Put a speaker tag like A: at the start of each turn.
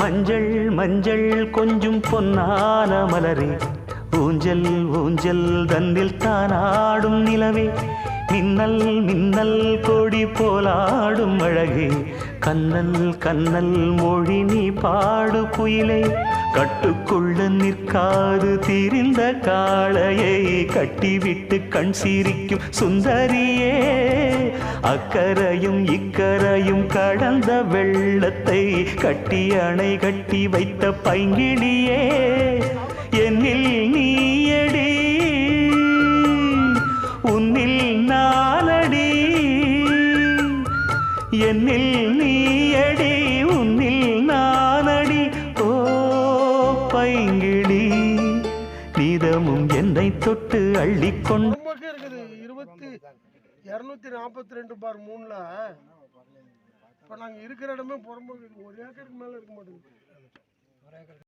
A: மஞ்சள் மஞ்சள் கொஞ்சம் பொன்னான மலரே, ஊஞ்சல் ஊஞ்சல் தன்னில் தானாடும் நிலவே, மின்னல் மின்னல் கொடி போலாடும் அழகே, கண்ணல் கண்ணல் மொழி நீ பாடு குயிலே, கட்டுக்குள்ள நிற்காது திரிந்த காளையை கட்டிவிட்டு கண் சிரிக்கும் சுந்தரியே, அக்கரையும் இக்கரையும் கடந்த வெள்ளத்தை கட்டி அணை கட்டி வைத்த பைங்கிளியே, என்னில் நீயடி உன்னில் நானடி, என்னில் நீயடி உன்னில் நானடி, ஓ பைங்கிளி நீதமும் என்னை தொட்டு அள்ளிக்கொண்டு.
B: 242/3 இப்போ நாங்கள் இருக்கிற இடமே புறம்போக்கு, 1 ஏக்கருக்கு மேலே இருக்க மாட்டேங்குது.